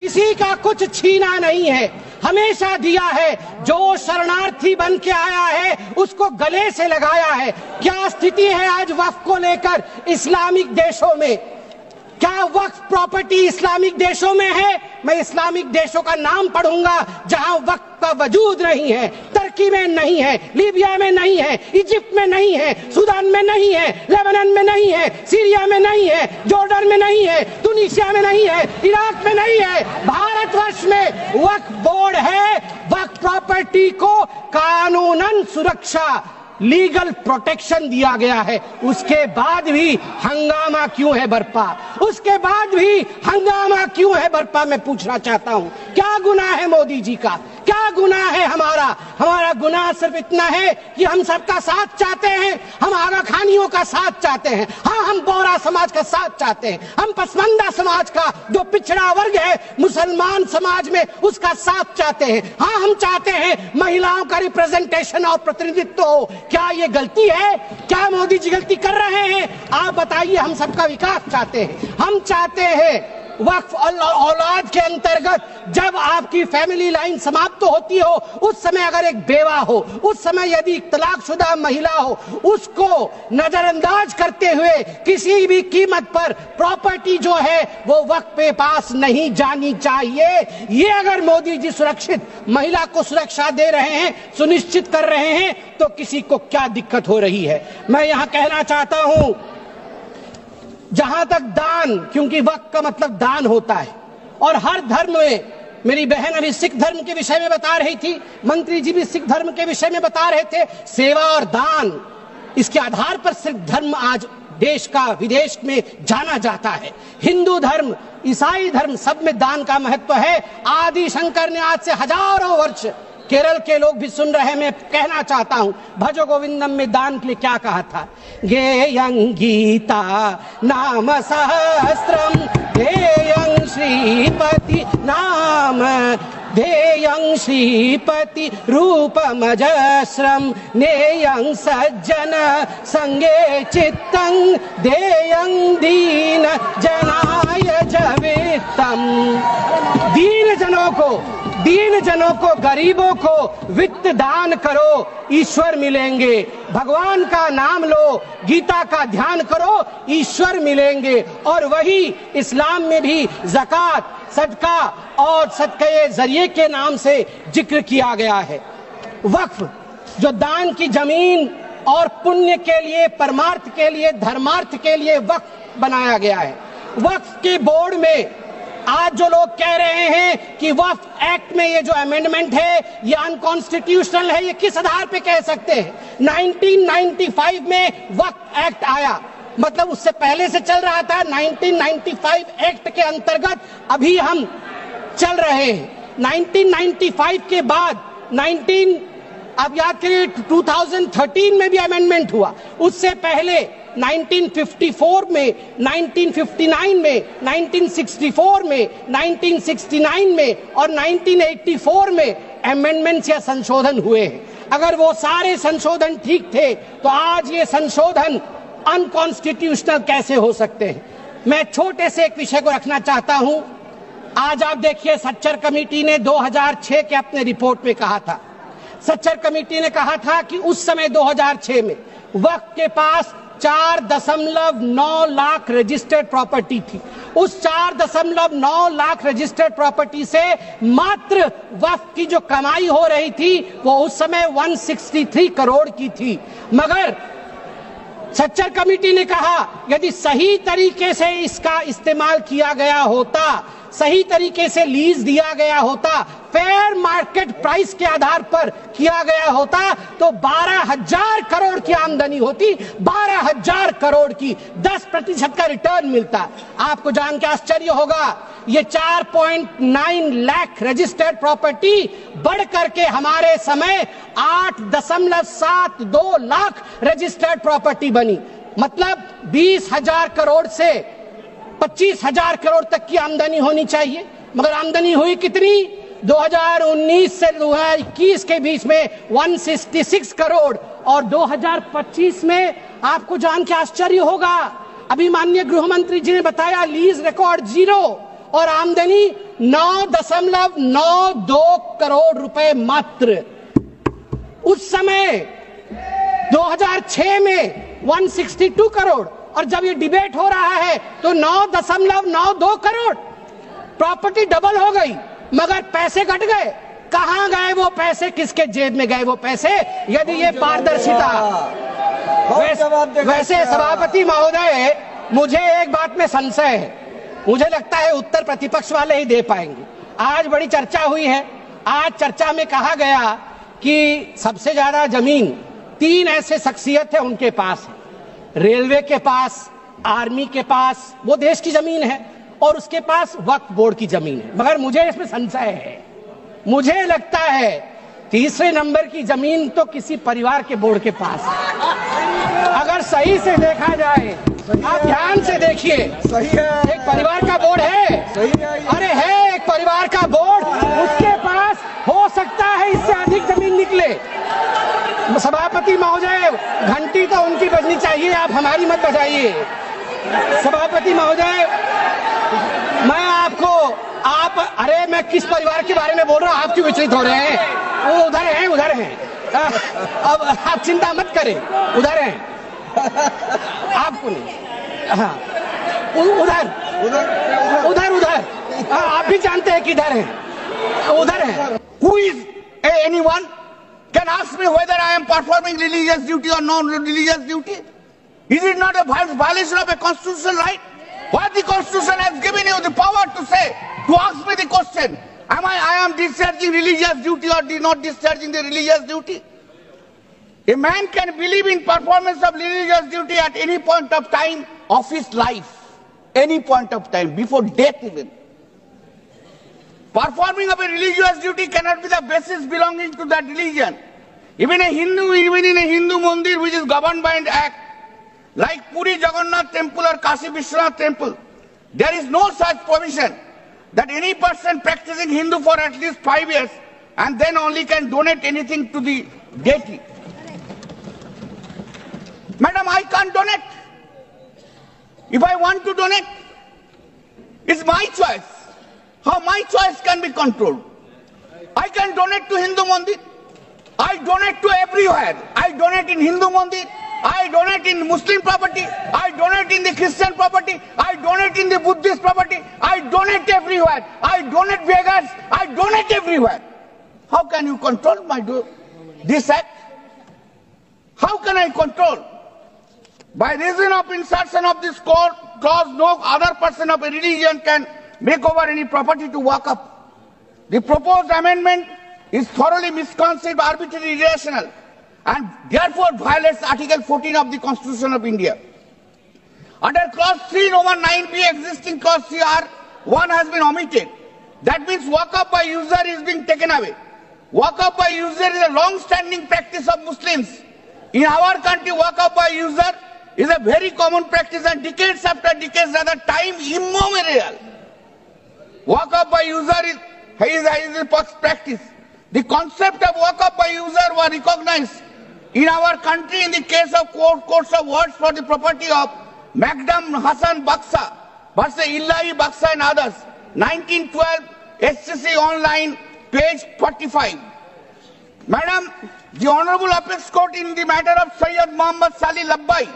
किसी का कुछ छीना नहीं है, हमेशा दिया है। जो शरणार्थी बन के आया है उसको गले से लगाया है। क्या स्थिति है आज वक्फ को लेकर इस्लामिक देशों में? क्या वक्फ प्रॉपर्टी इस्लामिक देशों में है? मैं इस्लामिक देशों का नाम पढ़ूंगा जहां वक्फ का वजूद नहीं है। तुर्की में नहीं है, लीबिया में नहीं है, इजिप्ट में नहीं है, सूडान में नहीं है, लेबनान में नहीं है, सीरिया में नहीं है, जॉर्डन में नहीं है, तुनिसिया में नहीं है, इराक में नहीं है। भारतवर्ष में वक्फ बोर्ड है। वक्फ प्रॉपर्टी को कानूनन सुरक्षा, लीगल प्रोटेक्शन दिया गया है। उसके बाद भी हंगामा क्यों है बरपा? उसके बाद भी हंगामा क्यों है बरपा? मैं पूछना चाहता हूं, क्या गुनाह है मोदी जी का? क्या गुनाह है हमारा? हमारा गुनाह सिर्फ इतना है कि हम सबका साथ चाहते हैं, हम आगा खानियों का साथ चाहते हैं, हाँ हम बोहरा समाज का साथ चाहते हैं, हम पसमानदा समाज का जो पिछड़ा वर्ग है मुसलमान समाज में उसका साथ चाहते हैं, हाँ हम चाहते हैं महिलाओं का रिप्रेजेंटेशन और प्रतिनिधित्व हो। क्या ये गलती है? क्या मोदी जी गलती कर रहे हैं? आप बताइए। हम सबका विकास चाहते हैं, हम चाहते हैं वक्फ औलाद के अंतर्गत जब आपकी फैमिली लाइन समाप्त होती हो उस समय अगर एक बेवा हो, उस समय यदि तलाकशुदा महिला हो, उसको नजरअंदाज करते हुए किसी भी कीमत पर प्रॉपर्टी जो है वो वक्फ पे पास नहीं जानी चाहिए। ये अगर मोदी जी सुरक्षित महिला को सुरक्षा दे रहे हैं, सुनिश्चित कर रहे हैं, तो किसी को क्या दिक्कत हो रही है? मैं यहां कहना चाहता हूं, जहां तक दान, क्योंकि वक्फ का मतलब दान होता है और हर धर्म में, मेरी बहन अभी सिख धर्म के विषय में बता रही थी, मंत्री जी भी सिख धर्म के विषय में बता रहे थे, सेवा और दान, इसके आधार पर सिख धर्म आज देश का विदेश में जाना जाता है। हिंदू धर्म, ईसाई धर्म, सब में दान का महत्व है। आदि शंकर ने आज से हजारों वर्ष, केरल के लोग भी सुन रहे हैं, मैं कहना चाहता हूं, भजो गोविंदम में दान के लिए क्या कहा था? गेयं गीता नाम सहस्त्रम ध्येयं श्रीपति नाम ध्येयं श्रीपति रूपमजस्रम नेयं सज्जन संगे चित्तं ध्येयं दीन जनाय जवित्तम। दीन जनों को, गरीबों को वित्त दान करो, ईश्वर मिलेंगे। भगवान का नाम लो, गीता का ध्यान करो, ईश्वर मिलेंगे। और वही इस्लाम में भी ज़कात, सदका और सदके जरिए के नाम से जिक्र किया गया है। वक्फ जो दान की जमीन और पुण्य के लिए, परमार्थ के लिए, धर्मार्थ के लिए वक्फ बनाया गया है। वक्फ के बोर्ड में आज जो लोग कह रहे हैं कि वक्फ एक्ट में ये जो अमेंडमेंट है ये अनकॉन्स्टिट्यूशनल है, ये किस आधार पे कह सकते हैं? 1995 में वक्फ एक्ट आया, मतलब उससे पहले से चल रहा था। 1995 एक्ट के अंतर्गत अभी हम चल रहे हैं। 1995 के बाद अब याद करिए 2013 में भी अमेंडमेंट हुआ। उससे पहले 1954 में, 1959 में, 1964 में, 1969 में और 1984 में अमेंडमेंट्स या संशोधन हुए हैं। अगर वो सारे संशोधन ठीक थे तो आज ये संशोधन अनकॉन्स्टिट्यूशनल कैसे हो सकते हैं? मैं छोटे से एक विषय को रखना चाहता हूं। आज आप देखिए, सच्चर कमेटी ने 2006 के अपने रिपोर्ट में कहा था, सच्चर कमेटी ने कहा था कि उस समय 2006 में वक्फ के पास 4.9 लाख रजिस्टर्ड प्रॉपर्टी थी। उस 4.9 लाख रजिस्टर्ड प्रॉपर्टी से मात्र वक्फ की जो कमाई हो रही थी वो उस समय 163 करोड़ की थी। मगर सच्चर कमेटी ने कहा यदि सही तरीके से इसका इस्तेमाल किया गया होता, सही तरीके से लीज दिया गया होता, फेयर मार्केट प्राइस के आधार पर किया गया होता, तो 12,000 करोड़ की आमदनी होती। 12,000 करोड़ की 10% का रिटर्न मिलता। आपको जान के आश्चर्य होगा, ये 4.9 लाख रजिस्टर्ड प्रॉपर्टी बढ़ करके हमारे समय 8.72 लाख रजिस्टर्ड प्रॉपर्टी बनी। मतलब 20,000 करोड़ से 25,000 करोड़ तक की आमदनी होनी चाहिए, मगर आमदनी हुई कितनी? 2019 से 2021 के बीच में 166 करोड़ और 2025 में आपको जान के आश्चर्य होगा, अभी माननीय गृह मंत्री जी ने बताया लीज रिकॉर्ड 0 और आमदनी 9.92 करोड़ रुपए मात्र। उस समय 2006 में 162 करोड़, और जब ये डिबेट हो रहा है तो 9.92 करोड़। प्रॉपर्टी डबल हो गई मगर पैसे घट गए। कहां गए वो पैसे, किसके जेब में गए वो पैसे? यदि ये पारदर्शिता। वैसे सभापति महोदय, मुझे एक बात में संशय है। मुझे लगता है उत्तर प्रतिपक्ष वाले ही दे पाएंगे। आज बड़ी चर्चा हुई है। आज चर्चा में कहा गया कि सबसे ज्यादा जमीन 3 ऐसे शख्सियत है उनके पास है, रेलवे के पास, आर्मी के पास, वो देश की जमीन है, और उसके पास वक्फ बोर्ड की जमीन है। मगर मुझे इसमें संशय है। मुझे लगता है तीसरे नंबर की जमीन तो किसी परिवार के बोर्ड के पास है। अगर सही से देखा जाए, आप ध्यान से देखिए, सही है, एक परिवार का बोर्ड है, सही है, अरे है एक परिवार का बोर्ड, उसके पास हो सकता है इससे अधिक जमीन निकले। सभापति महोदय, घंटी तो उनकी बजनी चाहिए, आप हमारी मत बजाइए। सभापति महोदय, मैं आपको, आप, अरे मैं किस परिवार के बारे में बोल रहा हूँ, आप क्यों विचलित हो रहे हैं? वो उधर हैं, उधर हैं। अब आप चिंता मत करें, उधर हैं, आपको नहीं। हाँ, उधर उधर उधर उधर, आप भी जानते हैं किधर हैं, उधर हैं। Who is anyone can ask me whether I am performing religious duty or non-religious duty? Is it not a violation of a constitutional right? What the Constitution has given you the power to say, to ask me the question, I am discharging religious duty or not discharging the religious duty? A man can believe in performance of religious duty at any point of time of his life, any point of time, before death even. Performing of a religious duty cannot be the basis belonging to that religion. Even in a Hindu mandir which is governed by an act, like Puri Jagannath temple or Kashi Vishwanath temple, there is no such provision that any person practicing Hindu for at least 5 years and then only can donate anything to the deity. Madam, I can't donate. If I want to donate, it's my choice. How my choice can be controlled? I can donate to Hindu mandir. I donate to everywhere. I donate in Hindu mandir. I donate in Muslim property. I donate in the Christian property. I donate in the Buddhist property. I donate everywhere. I donate beggars. I donate everywhere. How can you control this act? How can I control? By reason of insertion of this clause, no other person of a religion can make over any property to Waqf. The proposed amendment is thoroughly misconceived, arbitrary, irrational, and therefore violates Article 14 of the Constitution of India. Under Clause 3, Roman 9b, existing Clause 3R1 has been omitted. That means Waqf by user is being taken away. Waqf by user is a long-standing practice of Muslims. In our country, Waqf by user is a very common practice, and decades after decades, rather time immemorial. Waqf by user is a practice. The concept of Waqf by user was recognized in our country in the case of courts of words for the property of Magdam Hassan Baksha versus Illahi Baksha and others, 1912, SCC online, page 45. Madam, the Honorable Apex Court in the matter of Sayyid Muhammad Salih Labbai,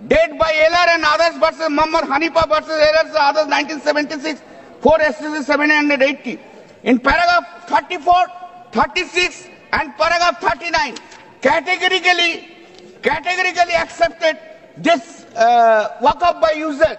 dead by Eller and others versus Muhammad Hanifa versus Eller and others, 1976, 4 SCC 780. In paragraph 34, 36 and paragraph 39, categorically accepted this Waqf by user.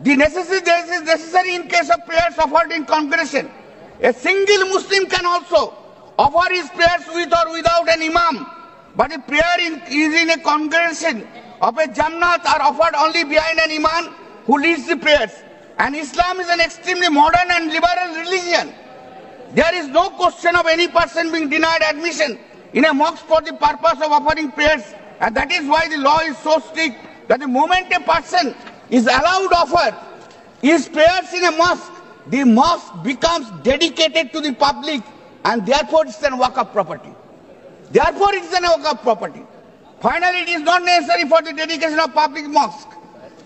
The necessary in case of prayers offered in congregation. A single Muslim can also offer his prayers with or without an imam, but if prayer is in a congregation of a Jannat are offered only behind an imam who leads the prayers. And Islam is an extremely modern and liberal religion. There is no question of any person being denied admission in a mosque for the purpose of offering prayers, and that is why the law is so strict that the moment a person is allowed to offer his prayers in a mosque, the mosque becomes dedicated to the public, and therefore it's a Waqf property. Therefore it's a Waqf property. Finally, it is not necessary for the dedication of public mosque.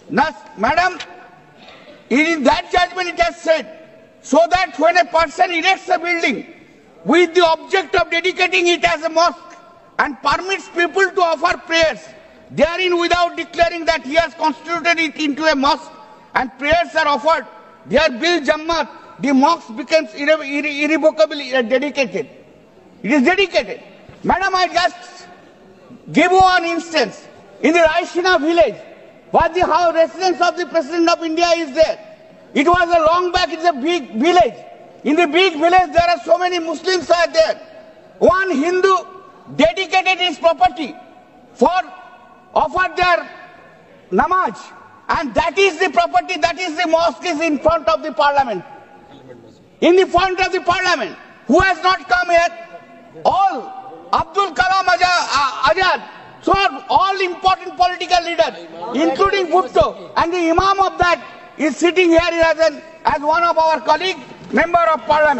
Thus, Madam, in that judgment it has said, so that when a person erects a building with the object of dedicating it as a mosque and permits people to offer prayers therein without declaring that he has constituted it into a mosque and prayers are offered, there bil jammat, the mosque becomes irrevocably dedicated. It is dedicated. Madam, I just give one instance. In the Raishina village, where the residence of the President of India is there. It was a long back, it's a big village. In the big village, there are so many Muslims are there. One Hindu dedicated his property for offer their namaz. And that is the property, that is the mosque is in front of the parliament. In the front of the parliament. Who has not come here? All. Abdul Kalam Azad. So all important political leaders, including Bhutto. And the Imam of that is sitting here as one of our colleagues, member of parliament.